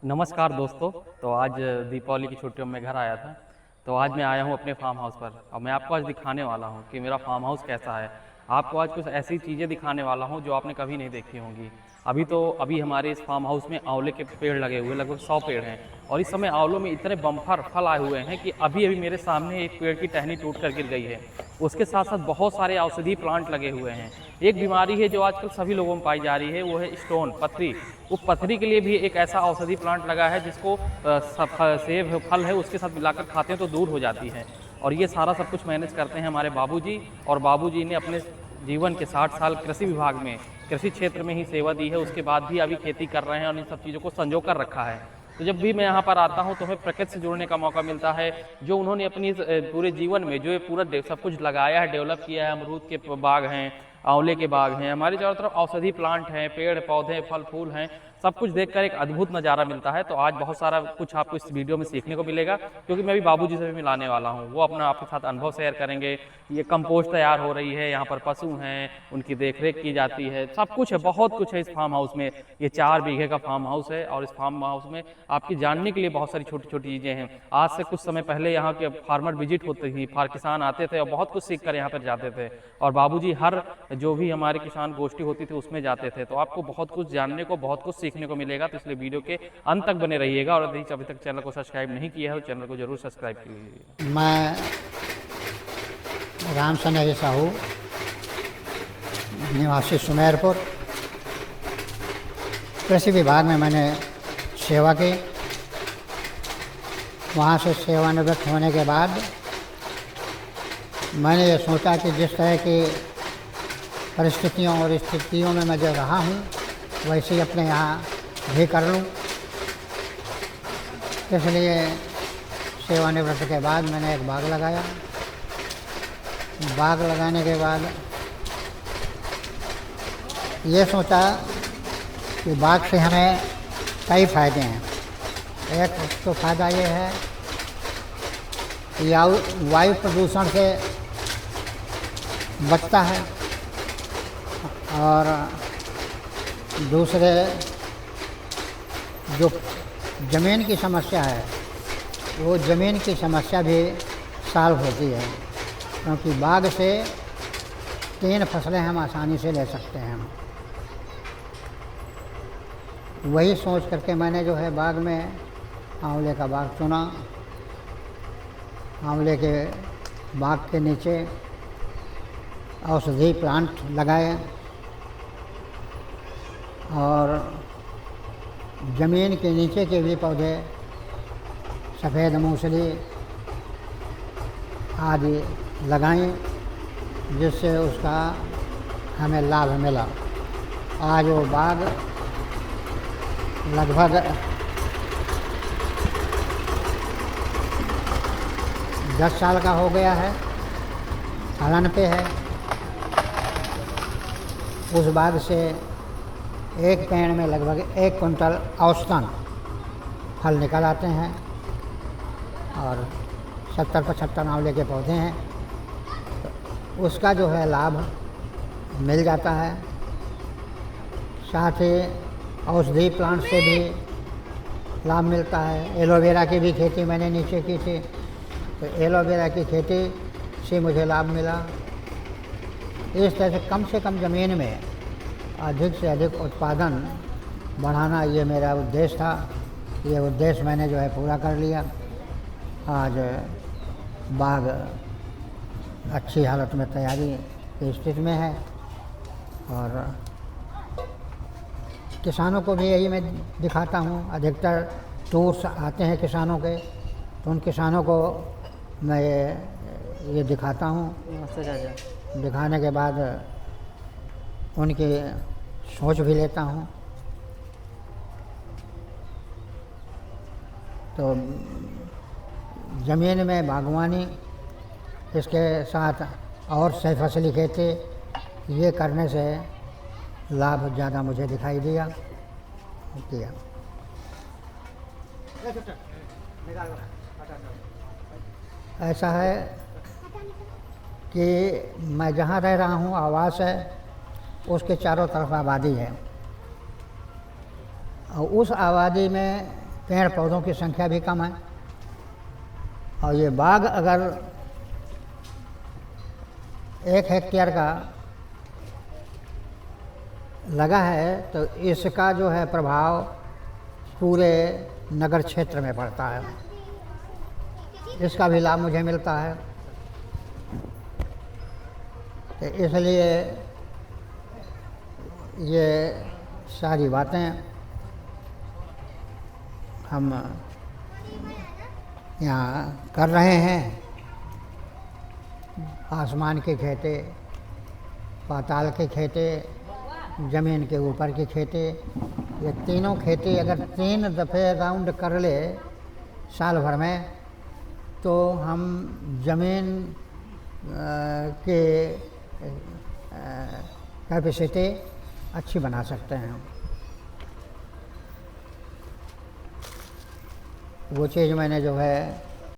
नमस्कार दोस्तों। तो आज दीपावली की छुट्टियों में घर आया था। तो आज मैं आया हूँ अपने फार्म हाउस पर और मैं आपको आज दिखाने वाला हूँ कि मेरा फार्म हाउस कैसा है। आपको आज कुछ ऐसी चीज़ें दिखाने वाला हूँ जो आपने कभी नहीं देखी होंगी। अभी हमारे इस फार्म हाउस में आंवले के पेड़ लगे हुए लगभग 100 पेड़ हैं और इस समय आंवलों में इतने बम्पर फल आए हुए हैं कि अभी अभी मेरे सामने एक पेड़ की टहनी टूट कर गिर गई है। उसके साथ साथ बहुत सारे औषधि प्लांट लगे हुए हैं। एक बीमारी है जो आजकल सभी लोगों में पाई जा रही है, वो है स्टोन पथरी। वो पथरी के लिए भी एक ऐसा औषधि प्लांट लगा है जिसको सेब फल है उसके साथ मिलाकर खाते हैं तो दूर हो जाती है। और ये सारा सब कुछ मैनेज करते हैं हमारे बाबूजी। और बाबूजी ने अपने जीवन के 60 साल कृषि विभाग में कृषि क्षेत्र में ही सेवा दी है, उसके बाद भी अभी खेती कर रहे हैं और इन सब चीज़ों को संजो कर रखा है। तो जब भी मैं यहाँ पर आता हूँ तो हमें प्रकृति से जुड़ने का मौका मिलता है। जो उन्होंने अपनी पूरे जीवन में जो ये पूरा सब कुछ लगाया है, डेवलप किया है, अमरूद के बाग हैं, आंवले के बाग हैं, हमारे चारों तरफ औषधि प्लांट हैं, पेड़ पौधे फल फूल हैं, सब कुछ देखकर एक अद्भुत नज़ारा मिलता है। तो आज बहुत सारा कुछ आपको इस वीडियो में सीखने को मिलेगा, क्योंकि मैं भी बाबूजी से भी मिलाने वाला हूँ। वो अपना आपके साथ अनुभव शेयर करेंगे। ये कंपोस्ट तैयार हो रही है, यहाँ पर पशु हैं, उनकी देखरेख की जाती है, सब कुछ है, बहुत कुछ है इस फार्म हाउस में। ये 4 बीघे का फार्म हाउस है और इस फार्म हाउस में आपकी जानने के लिए बहुत सारी छोटी छोटी चीज़ें हैं। आज से कुछ समय पहले यहाँ के फार्मर विजिट होती थी, किसान आते थे और बहुत कुछ सीख कर यहाँ पर जाते थे। और बाबूजी हर जो भी हमारे किसान गोष्ठी होती थी उसमें जाते थे। तो आपको बहुत कुछ जानने को, बहुत कुछ सीखने को मिलेगा। तो इसलिए वीडियो के अंत तक बने रहिएगा और यदि अभी तक चैनल को सब्सक्राइब नहीं किया है तो चैनल को जरूर सब्सक्राइब कीजिए। मैं राम सनेही साहू, निवासी सुमेरपुर। कृषि विभाग में मैंने सेवा की। वहाँ से सेवानिवृत्त होने के बाद मैंने ये सोचा कि जिस तरह की परिस्थितियों और स्थितियों में मैं जो रहा हूँ वैसे ही अपने यहाँ भी कर लूँ। इसलिए सेवानिवृत्त के बाद मैंने एक बाग लगाया। बाग लगाने के बाद ये सोचा कि बाग से हमें कई फ़ायदे हैं। एक तो फ़ायदा ये है कि वायु प्रदूषण से बचता है और दूसरे जो ज़मीन की समस्या है वो ज़मीन की समस्या भी सॉल्व होती है, क्योंकि बाग से 3 फसलें हम आसानी से ले सकते हैं। वही सोच करके मैंने जो है बाग में आंवले का बाग चुना। आंवले के बाग के नीचे औषधि प्लांट लगाए और ज़मीन के नीचे के भी पौधे, सफ़ेद मूसली आदि लगाएं, जिससे उसका हमें लाभ मिला। आज वो बाग लगभग 10 साल का हो गया है, फलन पे है। उस बाग से एक पेड़ में लगभग 1 कुंटल औसतन फल निकल आते हैं और 70-75 आंवले के पौधे हैं। तो उसका जो है लाभ मिल जाता है। साथ ही औषधि प्लांट से भी लाभ मिलता है। एलोवेरा की भी खेती मैंने नीचे की थी, तो एलोवेरा की खेती से मुझे लाभ मिला। इस तरह से कम ज़मीन में अधिक से अधिक उत्पादन बढ़ाना ये मेरा उद्देश्य था। ये उद्देश्य मैंने जो है पूरा कर लिया। आज बाग अच्छी हालत में तैयारी की स्थिति में है और किसानों को भी यही मैं दिखाता हूँ। अधिकतर टूर्स आते हैं किसानों के, तो उन किसानों को मैं ये दिखाता हूँ। दिखाने के बाद उनकी सोच भी लेता हूँ। तो ज़मीन में बागवानी, इसके साथ और सही फसली खेती, ये करने से लाभ ज़्यादा मुझे दिखाई दिया। ऐसा है कि मैं जहाँ रह रहा हूँ आवास है, उसके चारों तरफ आबादी है और उस आबादी में पेड़ पौधों की संख्या भी कम है। और ये बाग अगर 1 हेक्टेयर का लगा है तो इसका जो है प्रभाव पूरे नगर क्षेत्र में पड़ता है, इसका भी लाभ मुझे मिलता है। तो इसलिए ये सारी बातें हम यहाँ कर रहे हैं। आसमान के खेते, पाताल के खेते, ज़मीन के ऊपर की खेती, ये तीनों खेती अगर 3 दफ़े राउंड कर ले साल भर में तो हम ज़मीन के कैपेसिटी अच्छी बना सकते हैं। वो चीज़ मैंने जो है